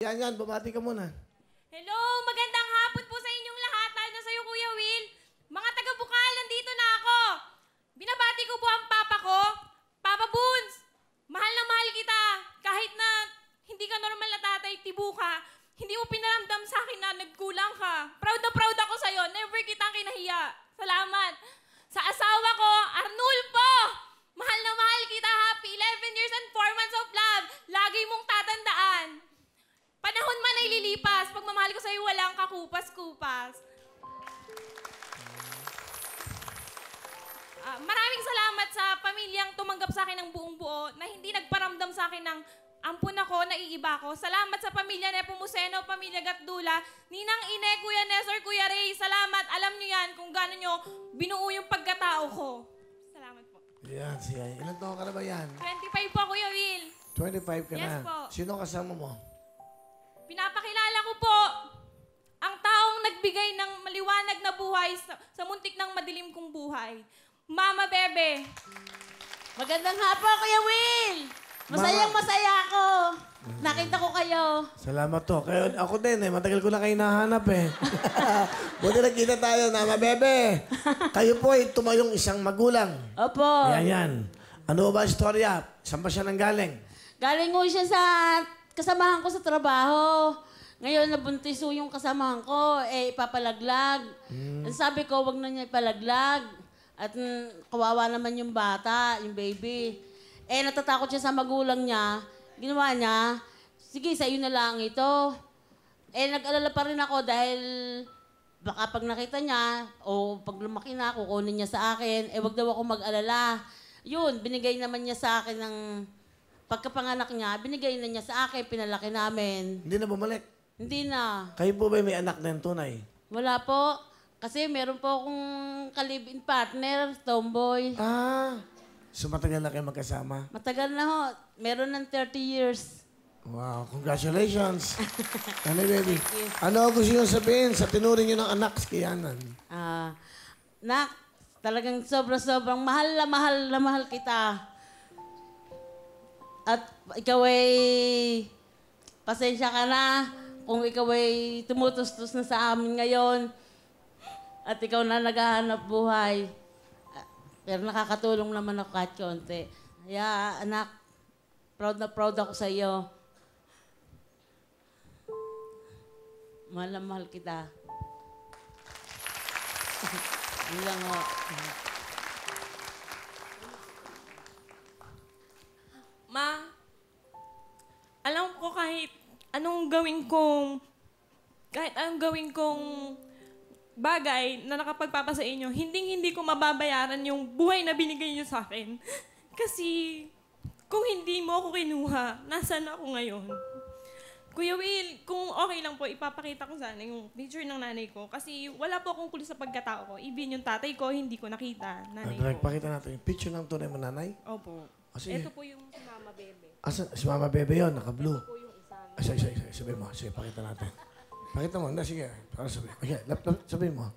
Yan, bumati ka muna. Hello, magandang hapon po sa inyong lahat. Lalo na sa'yo, Kuya Will. Mga taga-Bukal, nandito na ako. Binabati ko po ang papa ko. Papa Boons, mahal na mahal kita. Kahit na hindi ka normal na tatay, tibo ka, hindi mo pinaramdam sa akin na nagkulang ka. Proud na proud ako sa'yo. Never kitang kinahiya. Salamat. Sa asawa ko, Arnulfo, mahal na mahal kita. Happy 11 years and 4 months of love. Lagi mong tatandaan. Panahon man ay lilipas. Pagmamahal ko sa'yo, walang kakupas-kupas. Maraming salamat sa pamilyang tumanggap sa akin ng buong buo na hindi nagparamdam sa akin ng ampun ako, naiiba ko. Salamat sa pamilya Nepomuceno, pamilya Gatdula, Ninang Ine, Kuya Nestor, Kuya Ray. Salamat. Alam niyo yan kung gano'n nyo binuo yung pagkatao ko. Salamat po. Yan, siya. Ilan taon ka na ba yan? 25 po, Kuya Will. 25 ka na? Yes po. Sino kasama mo? Pinapakilala ko po ang taong nagbigay ng maliwanag na buhay sa muntik ng madilim kong buhay. Mama Bebe. Magandang hapon, Kuya Will! Masayang masaya ako. Nakita ko kayo. Salamat to. Kaya ako din matagal ko na kayo nahanap Buti nagkita tayo, Mama Bebe. Kayo po ay tumayong isang magulang. Opo. Yan. Ano ba istorya? Saan ba siya nanggaling? Galing ko siya sa kasamahan ko sa trabaho. Ngayon, nabuntis ko yung kasamahan ko, ipapalaglag. Sabi ko, wag na niya ipalaglag. At kawawa naman yung bata, yung baby. Natatakot siya sa magulang niya. Ginawa niya, sige, sa'yo na lang ito. Nag-alala pa rin ako dahil baka pag nakita niya, o pag lumaki na, kukunin niya sa akin, wag daw ako mag-alala. Yun, binigay naman niya sa akin ng pagkapanganak niya, binigay na niya sa akin, pinalaki namin. Hindi na bumalik? Hindi na. Kayo po ba may anak na yung tunay? Wala po. Kasi meron po akong kalibin partner, tomboy. So matagal na kayo magkasama? Matagal na ho. Meron ng 30 years. Wow, congratulations. Ano, baby? Ano gusto nyo sabihin sa tinuring nyo ng anak si Kianan? Nak, talagang sobrang mahal na mahal kita. At ikaw ay pasensya ka na kung ikaw ay tumutustos na sa amin ngayon. At ikaw na naghahanap buhay. Pero nakakatulong naman ako kahit konti. Kaya, anak, proud na proud ako sa iyo. Mahal na mahal kita. Yun lang ho. Ma, alam ko kahit anong gawin kong bagay na nakapagpapasa inyo, hindi ko mababayaran yung buhay na binigay niyo sa akin. Kasi kung hindi mo ako kinuha, nasaan ako ngayon? Kuya Will, kung okay lang po, ipapakita ko sana yung picture ng nanay ko. Kasi wala po akong kulo sa pagkatao ko. Even yung tatay ko, hindi ko nakita. Nanay ko. Nagpakita natin yung picture ng tunay mo nanay? Opo. Ito po yung si Mama Bebe. Si Mama Bebe yun, naka-blue. Ito po yung isa. Sabihin mo. Sige, pakita natin. Pakita mo. Sige. Para sabihin. Okay, sabihin mo.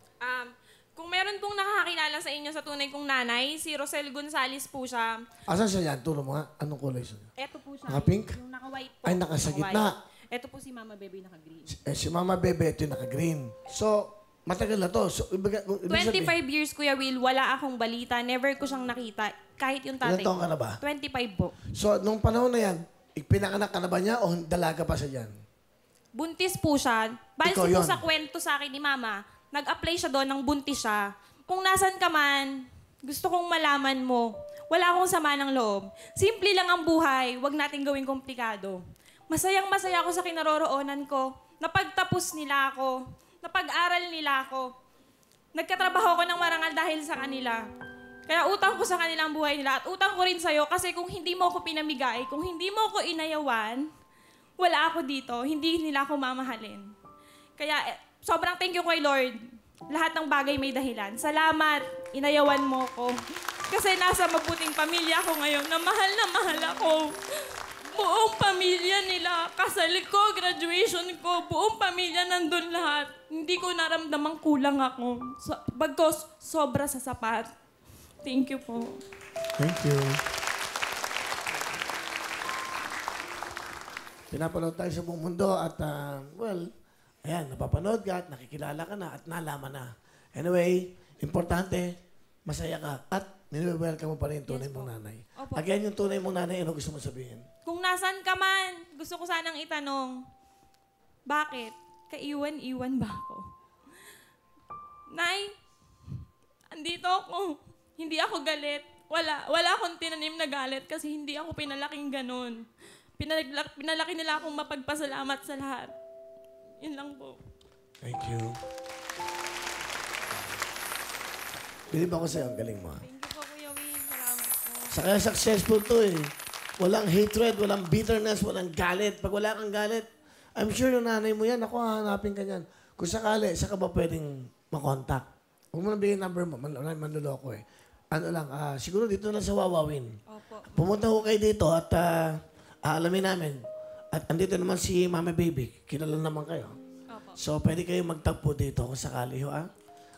Kung meron pong nakakakilala sa inyo sa tunay kong nanay, si Rosel Gonzales po siya. Asan siya yan? Turo mo nga. Anong kulay siya? Ito po siya. Naka-pink? Yung naka-white po. Ay, nasa gitna. Ito po si Mama Bebe naka-green. Si Mama Bebe, ito yung naka-green. So, matagal na to. So, 25 years, Kuya Will, wala akong balita. Never ko siyang nakita. Kahit yung tatay Ilan taon ka na ba? 25 po. So, nung panahon na yan, pinanganak ka na ba niya o dalaga pa siya dyan? Buntis po siya. Base Ikaw po yun. sa kwento sa akin ni Mama, nag-apply siya doon ng buntis siya. Kung nasan ka man, gusto kong malaman mo. Wala akong sama ng loob. Simple lang ang buhay. Huwag natin gawing komplikado. Masayang-masaya ako sa kinaroroonan ko. Napagtapos nila ako. Napag-aral nila ako. Nagkatrabaho ko ng marangal dahil sa kanila. Kaya utang ko sa kanila ang buhay nila at utang ko rin sa'yo kasi kung hindi mo ako pinamigay, kung hindi mo ako inayawan, wala ako dito. Hindi nila ako mamahalin. Kaya sobrang thank you kay Lord. Lahat ng bagay may dahilan. Salamat. Inayawan mo ko. Kasi nasa mabuting pamilya ko ngayon na mahal ako. Buong pamilya nila. Kasal ko, graduation ko, buong pamilya nandun lahat. Hindi ko naramdamang kulang ako. Bagkos, sobra sa sapat. Thank you po. Thank you. pinapanood tayo sa buong mundo at, well, ayan, napapanood ka at nakikilala ka na at nalaman na. Anyway, importante, masaya ka at nini-welcome mo pa rin yung tunay mong nanay. Opo. Again, yung tunay mong nanay, ano gusto mo sabihin? Kung nasan ka man, gusto ko sanang itanong, bakit? Kaiwan-iwan ba ako? Nay, andito ako. Hindi ako galit. Wala akong tinanim na galit kasi hindi ako pinalaking ganun. Pinalaki nila akong mapagpasalamat sa lahat. Yun lang po. Thank you. Bilib ako sa'yo, ang galing mo. Thank you po, Kuya Wing. Salamat po. Sa kaya successful to eh. Walang hatred, walang bitterness, walang galit. Pag wala kang galit, I'm sure yung nanay mo yan, ako hahanapin ka yan. Kung sakali, saan ka ba pwedeng makontak? Huwag mo nang bigyan number mo, manluloko eh. Ano lang, siguro dito na sa Wawawin. Opo. Pumunta ko kayo dito at aalamin namin. At andito naman si Mama Baby. Kilala naman kayo. Opo. So, pwede kayo magtagpo dito kung sakali ho,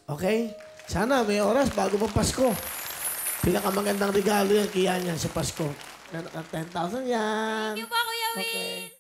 Okay? Sana may oras bago pa Pasko. Pinakamagandang regalo yan kaya niyan sa Pasko. 10,000 yan. Thank you po, Kuya Wing. Okay.